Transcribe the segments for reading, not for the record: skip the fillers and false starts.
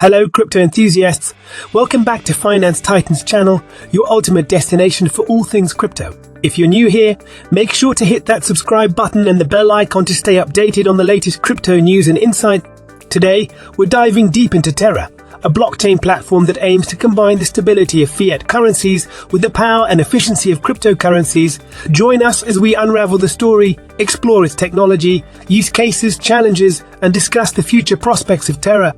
Hello crypto enthusiasts, welcome back to Finance Titans channel, your ultimate destination for all things crypto. If you're new here, make sure to hit that subscribe button and the bell icon to stay updated on the latest crypto news and insight. Today, we're diving deep into Terra, a blockchain platform that aims to combine the stability of fiat currencies with the power and efficiency of cryptocurrencies. Join us as we unravel the story, explore its technology, use cases, challenges, and discuss the future prospects of Terra.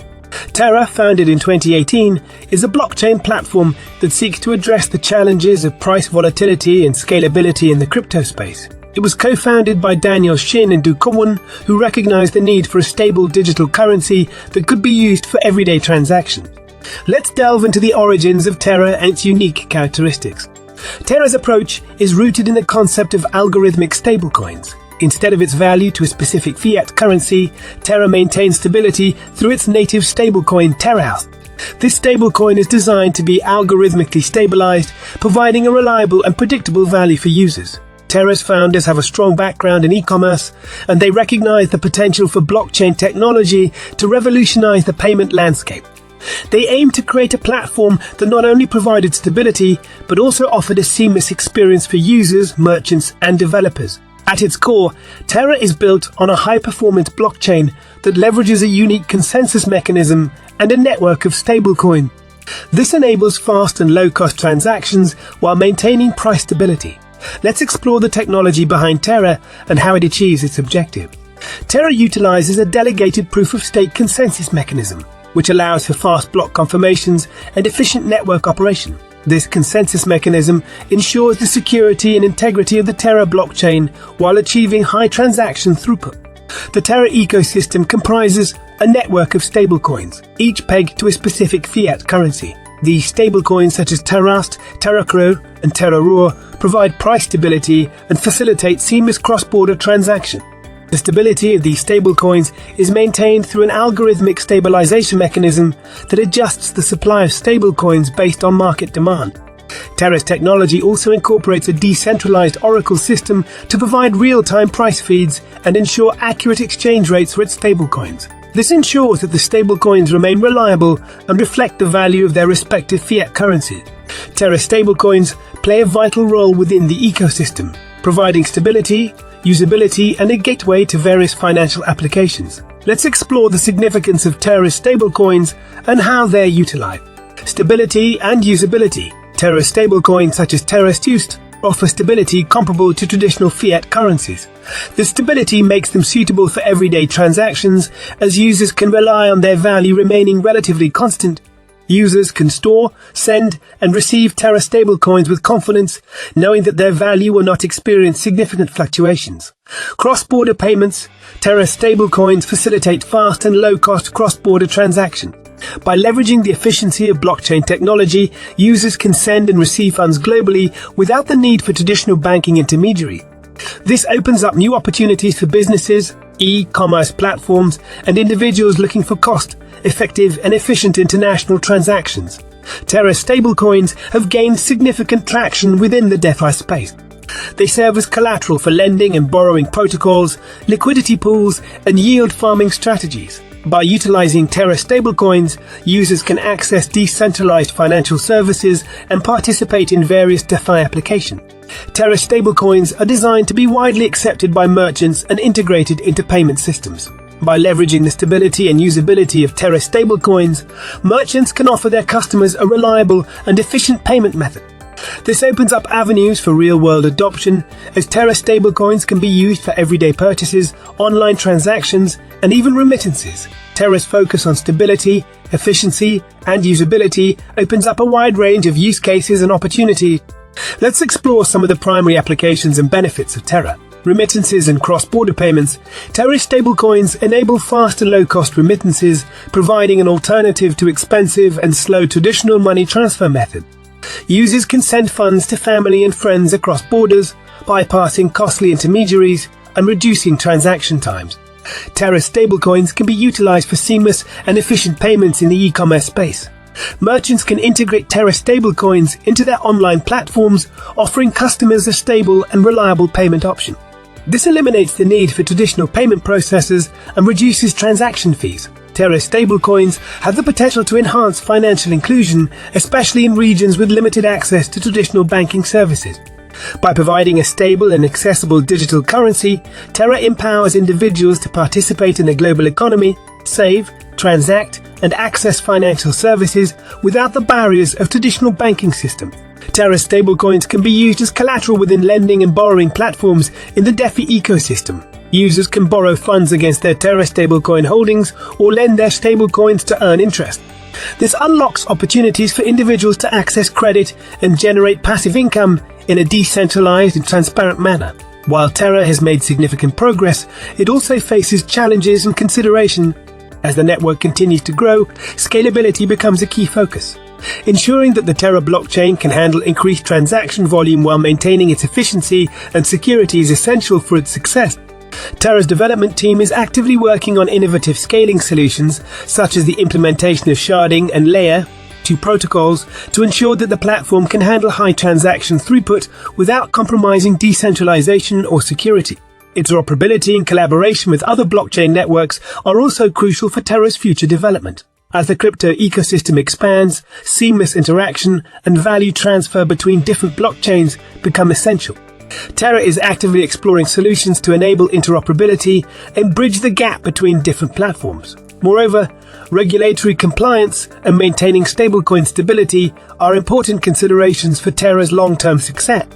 Terra, founded in 2018, is a blockchain platform that seeks to address the challenges of price volatility and scalability in the crypto space. It was co-founded by Daniel Shin and Du Kwon, who recognized the need for a stable digital currency that could be used for everyday transactions. Let's delve into the origins of Terra and its unique characteristics. Terra's approach is rooted in the concept of algorithmic stablecoins. Instead of its value to a specific fiat currency, Terra maintains stability through its native stablecoin Terra. This stablecoin is designed to be algorithmically stabilized, providing a reliable and predictable value for users. Terra's founders have a strong background in e-commerce, and they recognize the potential for blockchain technology to revolutionize the payment landscape. They aim to create a platform that not only provided stability, but also offered a seamless experience for users, merchants, and developers. At its core, Terra is built on a high-performance blockchain that leverages a unique consensus mechanism and a network of stablecoin. This enables fast and low-cost transactions while maintaining price stability. Let's explore the technology behind Terra and how it achieves its objective. Terra utilizes a delegated proof-of-stake consensus mechanism, which allows for fast block confirmations and efficient network operation. This consensus mechanism ensures the security and integrity of the Terra blockchain while achieving high transaction throughput. The Terra ecosystem comprises a network of stablecoins, each pegged to a specific fiat currency. These stablecoins such as Terrast, TerraCro, and TerraRoar provide price stability and facilitate seamless cross-border transaction. The stability of these stablecoins is maintained through an algorithmic stabilization mechanism that adjusts the supply of stablecoins based on market demand. Terra's technology also incorporates a decentralized oracle system to provide real-time price feeds and ensure accurate exchange rates for its stablecoins. This ensures that the stablecoins remain reliable and reflect the value of their respective fiat currencies. Terra stablecoins play a vital role within the ecosystem, providing stability, usability, and a gateway to various financial applications. Let's explore the significance of Terra's stablecoins and how they're utilized. Stability and usability. Terra stablecoins such as Terrast offer stability comparable to traditional fiat currencies. This stability makes them suitable for everyday transactions, as users can rely on their value remaining relatively constant. Users can store, send, and receive Terra stablecoins with confidence, knowing that their value will not experience significant fluctuations. Cross-border payments. Terra stablecoins facilitate fast and low-cost cross-border transactions. By leveraging the efficiency of blockchain technology, users can send and receive funds globally without the need for traditional banking intermediaries. This opens up new opportunities for businesses, e-commerce platforms, and individuals looking for cost-effective and efficient international transactions. Terra stablecoins have gained significant traction within the DeFi space. They serve as collateral for lending and borrowing protocols, liquidity pools, and yield farming strategies. By utilizing Terra stablecoins, users can access decentralized financial services and participate in various DeFi applications. Terra stablecoins are designed to be widely accepted by merchants and integrated into payment systems. By leveraging the stability and usability of Terra stablecoins, merchants can offer their customers a reliable and efficient payment method. This opens up avenues for real-world adoption, as Terra stablecoins can be used for everyday purchases, online transactions, and even remittances. Terra's focus on stability, efficiency, and usability opens up a wide range of use cases and opportunities. Let's explore some of the primary applications and benefits of Terra. Remittances and cross-border payments. Terra stablecoins enable fast and low-cost remittances, providing an alternative to expensive and slow traditional money transfer methods. Users can send funds to family and friends across borders, bypassing costly intermediaries and reducing transaction times. Terra stablecoins can be utilized for seamless and efficient payments in the e-commerce space. Merchants can integrate Terra stablecoins into their online platforms, offering customers a stable and reliable payment option. This eliminates the need for traditional payment processors and reduces transaction fees. Terra stablecoins have the potential to enhance financial inclusion, especially in regions with limited access to traditional banking services. By providing a stable and accessible digital currency, Terra empowers individuals to participate in the global economy, save, transact, and access financial services without the barriers of traditional banking systems. Terra stablecoins can be used as collateral within lending and borrowing platforms in the DeFi ecosystem. Users can borrow funds against their Terra stablecoin holdings or lend their stablecoins to earn interest. This unlocks opportunities for individuals to access credit and generate passive income in a decentralized and transparent manner. While Terra has made significant progress, it also faces challenges and consideration. As the network continues to grow, scalability becomes a key focus. Ensuring that the Terra blockchain can handle increased transaction volume while maintaining its efficiency and security is essential for its success. Terra's development team is actively working on innovative scaling solutions, such as the implementation of sharding and layer 2 protocols, to ensure that the platform can handle high transaction throughput without compromising decentralization or security. Interoperability and collaboration with other blockchain networks are also crucial for Terra's future development. As the crypto ecosystem expands, seamless interaction and value transfer between different blockchains become essential. Terra is actively exploring solutions to enable interoperability and bridge the gap between different platforms. Moreover, regulatory compliance and maintaining stablecoin stability are important considerations for Terra's long-term success.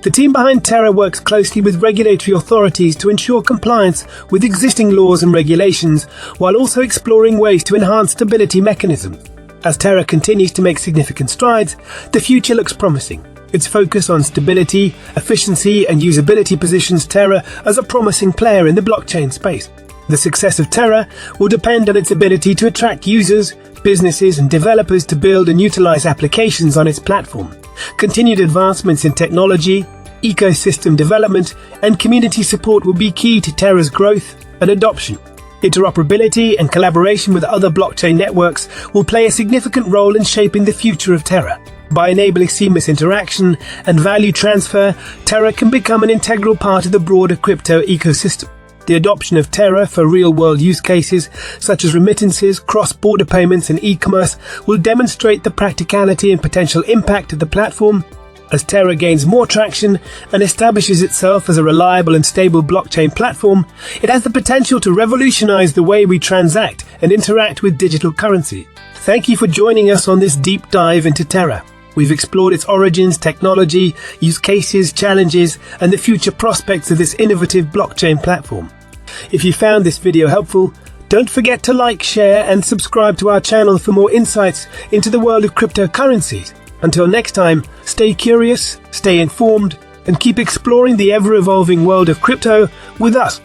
The team behind Terra works closely with regulatory authorities to ensure compliance with existing laws and regulations, while also exploring ways to enhance stability mechanisms. As Terra continues to make significant strides, the future looks promising. Its focus on stability, efficiency, and usability positions Terra as a promising player in the blockchain space. The success of Terra will depend on its ability to attract users, businesses, and developers to build and utilize applications on its platform. Continued advancements in technology, ecosystem development, and community support will be key to Terra's growth and adoption. Interoperability and collaboration with other blockchain networks will play a significant role in shaping the future of Terra. By enabling seamless interaction and value transfer, Terra can become an integral part of the broader crypto ecosystem. The adoption of Terra for real-world use cases, such as remittances, cross-border payments, and e-commerce, will demonstrate the practicality and potential impact of the platform. As Terra gains more traction and establishes itself as a reliable and stable blockchain platform, it has the potential to revolutionize the way we transact and interact with digital currency. Thank you for joining us on this deep dive into Terra. We've explored its origins, technology, use cases, challenges, and the future prospects of this innovative blockchain platform. If you found this video helpful, don't forget to like, share, and subscribe to our channel for more insights into the world of cryptocurrencies. Until next time, stay curious, stay informed, and keep exploring the ever-evolving world of crypto with us.